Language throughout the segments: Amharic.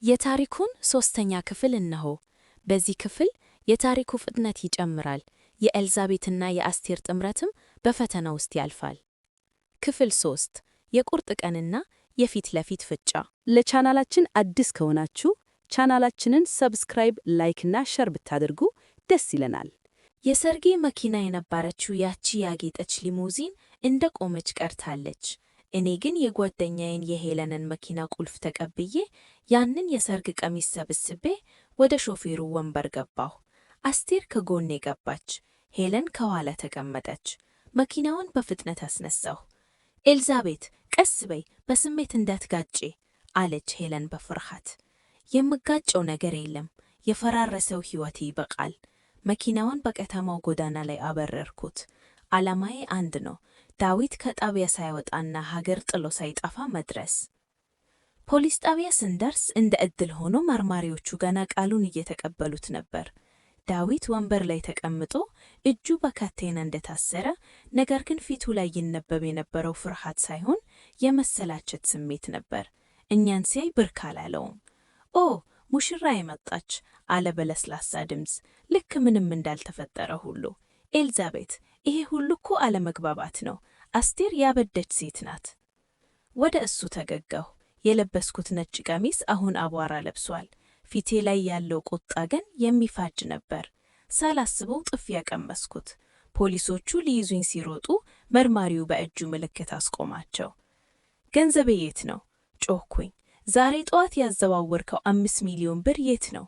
የታሪኩን ሶስተኛ ክፍል እነሆ። በዚህ ክፍል የታሪኩ ፍጥነት ይጨምራል፣ የኤልዛቤትና የአስቴር ጥምረትም በፈተና ውስጥ ያልፋል። ክፍል 3 የቁርጥ ቀንና የፊት ለፊት ፍጫ። ለቻናላችን አዲስ ከሆናችሁ ቻናላችንን ሰብስክራይብ፣ ላይክ እና ሸር ብታደርጉ ደስ ይለናል። የሰርጌ መኪና የነበረችው ያቺ ያጌጠች ሊሙዚን እንደ ቆመች ቀርታለች። እኔ ግን የጓደኛዬን የሄለንን መኪና ቁልፍ ተቀብዬ ያንን የሰርግ ቀሚስ ሰብስቤ ወደ ሾፌሩ ወንበር ገባሁ። አስቴር ከጎኔ ገባች፣ ሄለን ከኋላ ተቀመጠች። መኪናውን በፍጥነት አስነሳሁ። ኤልዛቤት ቀስ በይ፣ በስሜት እንዳትጋጪ አለች ሄለን በፍርሃት። የምጋጨው ነገር የለም፣ የፈራረሰው ሕይወቴ ይበቃል። መኪናውን በከተማው ጎዳና ላይ አበረርኩት። ዓላማዬ አንድ ነው፣ ዳዊት ከጣቢያ ሳይወጣና ሀገር ጥሎ ሳይጠፋ መድረስ። ፖሊስ ጣቢያ ስንደርስ እንደ ዕድል ሆኖ መርማሪዎቹ ገና ቃሉን እየተቀበሉት ነበር። ዳዊት ወንበር ላይ ተቀምጦ እጁ በካቴና እንደታሰረ፣ ነገር ግን ፊቱ ላይ ይነበብ የነበረው ፍርሃት ሳይሆን የመሰላቸት ስሜት ነበር። እኛን ሲያይ ብርክ አላለውም። ኦ ሙሽራ የመጣች አለ በለስላሳ ድምፅ፣ ልክ ምንም እንዳልተፈጠረ ሁሉ። ኤልዛቤት፣ ይሄ ሁሉ እኮ አለመግባባት ነው። አስቴር ያበደች ሴት ናት። ወደ እሱ ተገጋሁ። የለበስኩት ነጭ ቀሚስ አሁን አቧራ ለብሷል። ፊቴ ላይ ያለው ቁጣ ግን የሚፋጅ ነበር። ሳላስበው ጥፊ ያቀመስኩት። ፖሊሶቹ ሊይዙኝ ሲሮጡ መርማሪው በእጁ ምልክት አስቆማቸው። ገንዘቤ የት ነው? ጮህኩኝ። ዛሬ ጠዋት ያዘዋወርከው 5 ሚሊዮን ብር የት ነው?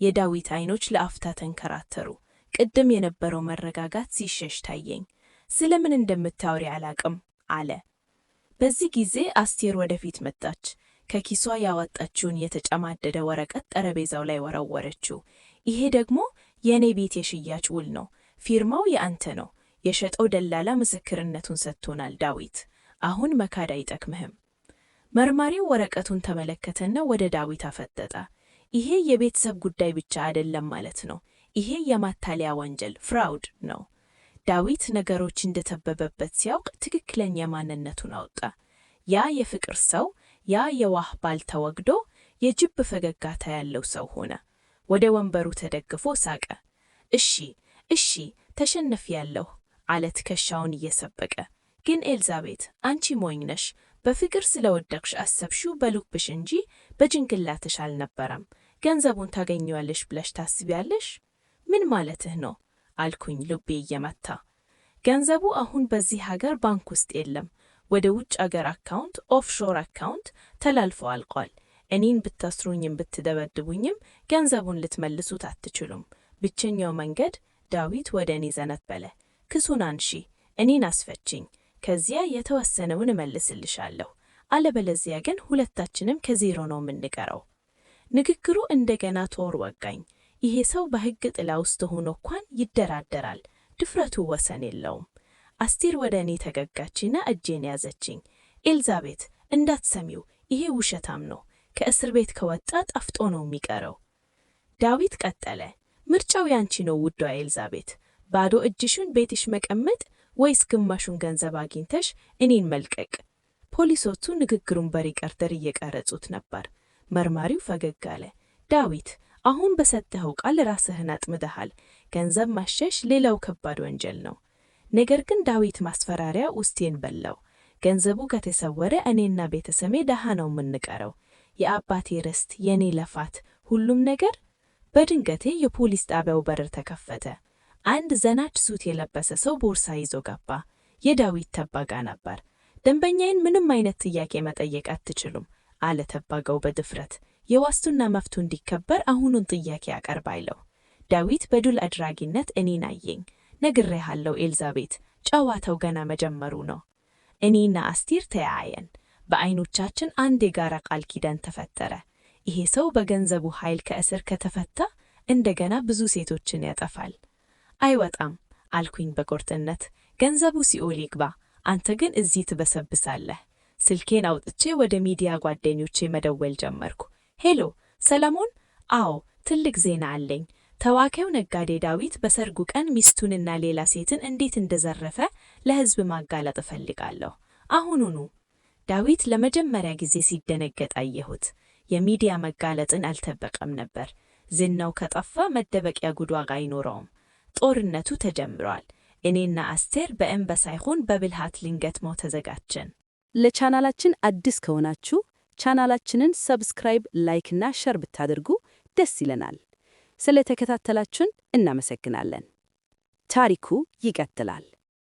የዳዊት አይኖች ለአፍታ ተንከራተሩ። ቅድም የነበረው መረጋጋት ሲሸሽ ታየኝ። ስለምን እንደምታወሪ አላቅም አለ። በዚህ ጊዜ አስቴር ወደፊት መጣች። ከኪሷ ያወጣችውን የተጨማደደ ወረቀት ጠረጴዛው ላይ ወረወረችው። ይሄ ደግሞ የኔ ቤት የሽያጭ ውል ነው። ፊርማው የአንተ ነው። የሸጠው ደላላ ምስክርነቱን ሰጥቶናል። ዳዊት፣ አሁን መካድ አይጠቅምህም። መርማሪው ወረቀቱን ተመለከተና ወደ ዳዊት አፈጠጠ። ይሄ የቤተሰብ ጉዳይ ብቻ አይደለም ማለት ነው። ይሄ የማታለያ ወንጀል ፍራውድ ነው። ዳዊት ነገሮች እንደተበበበት ሲያውቅ ትክክለኛ ማንነቱን አወጣ። ያ የፍቅር ሰው፣ ያ የዋህ ባል ተወግዶ የጅብ ፈገግታ ያለው ሰው ሆነ። ወደ ወንበሩ ተደግፎ ሳቀ። እሺ ተሸንፌያለሁ አለ ትከሻውን እየሰበቀ። ግን ኤልዛቤት፣ አንቺ ሞኝ ነሽ። በፍቅር ስለወደቅሽ አሰብሽው በልብሽ እንጂ በጭንቅላትሽ አልነበረም። ገንዘቡን ታገኘዋለሽ ብለሽ ታስቢያለሽ? ምን ማለትህ ነው አልኩኝ፣ ልቤ እየመታ። ገንዘቡ አሁን በዚህ ሀገር ባንክ ውስጥ የለም። ወደ ውጭ አገር አካውንት፣ ኦፍሾር አካውንት ተላልፎ አልቋል። እኔን ብታስሩኝም ብትደበድቡኝም ገንዘቡን ልትመልሱት አትችሉም። ብቸኛው መንገድ ዳዊት ወደ እኔ ዘነበለ። ክሱን አንሺ፣ እኔን አስፈችኝ። ከዚያ የተወሰነውን እመልስልሻለሁ። አለበለዚያ ግን ሁለታችንም ከዜሮ ነው የምንቀረው። ንግግሩ እንደገና ቶር ወጋኝ። ይሄ ሰው በሕግ ጥላ ውስጥ ሆኖ እንኳን ይደራደራል። ድፍረቱ ወሰን የለውም። አስቴር ወደ እኔ ተገጋችና እጄን ያዘችኝ። ኤልዛቤት፣ እንዳትሰሚው፣ ይሄ ውሸታም ነው። ከእስር ቤት ከወጣ ጠፍቶ ነው የሚቀረው። ዳዊት ቀጠለ። ምርጫው ያንቺ ነው ውዷ ኤልዛቤት። ባዶ እጅሽን ቤትሽ መቀመጥ ወይስ ግማሹን ገንዘብ አግኝተሽ እኔን መልቀቅ? ፖሊሶቹ ንግግሩን በሪከርደር እየቀረጹት ነበር። መርማሪው ፈገግ አለ። ዳዊት፣ አሁን በሰጠኸው ቃል ራስህን አጥምደሃል። ገንዘብ ማሸሽ ሌላው ከባድ ወንጀል ነው። ነገር ግን ዳዊት ማስፈራሪያ ውስጤን በላው። ገንዘቡ ከተሰወረ እኔና ቤተሰሜ ደሃ ነው የምንቀረው። የአባቴ ርስት፣ የኔ ለፋት፣ ሁሉም ነገር። በድንገቴ የፖሊስ ጣቢያው በር ተከፈተ። አንድ ዘናጭ ሱት የለበሰ ሰው ቦርሳ ይዞ ገባ። የዳዊት ተባጋ ነበር። ደንበኛዬን ምንም አይነት ጥያቄ መጠየቅ አትችሉም አለ ተባጋው በድፍረት። የዋስትና መብቱ እንዲከበር አሁኑን ጥያቄ አቀርባለሁ። ዳዊት በዱል አድራጊነት እኔን አየኝ። ነግሬሃለሁ ኤልዛቤት፣ ጨዋታው ገና መጀመሩ ነው። እኔና አስቴር ተያየን። በአይኖቻችን አንድ የጋራ ቃል ኪዳን ተፈጠረ። ይሄ ሰው በገንዘቡ ኃይል ከእስር ከተፈታ እንደገና ብዙ ሴቶችን ያጠፋል። አይወጣም አልኩኝ በቁርጥነት። ገንዘቡ ሲኦል ይግባ፣ አንተ ግን እዚህ ትበሰብሳለህ። ስልኬን አውጥቼ ወደ ሚዲያ ጓደኞቼ መደወል ጀመርኩ። ሄሎ ሰለሞን፣ አዎ ትልቅ ዜና አለኝ። ታዋቂው ነጋዴ ዳዊት በሰርጉ ቀን ሚስቱንና ሌላ ሴትን እንዴት እንደዘረፈ ለሕዝብ ማጋለጥ እፈልጋለሁ። አሁኑኑ። ዳዊት ለመጀመሪያ ጊዜ ሲደነገጥ አየሁት። የሚዲያ መጋለጥን አልጠበቀም ነበር። ዝናው ከጠፋ መደበቂያ ጉድጓድ አይኖረውም። ጦርነቱ ተጀምሯል። እኔና አስቴር በእንባ ሳይሆን በብልሃት ልንገጥመው ተዘጋጀን። ለቻናላችን አዲስ ከሆናችሁ ቻናላችንን ሰብስክራይብ፣ ላይክ እና ሸር ብታደርጉ ደስ ይለናል። ስለተከታተላችሁን እናመሰግናለን። ታሪኩ ይቀጥላል።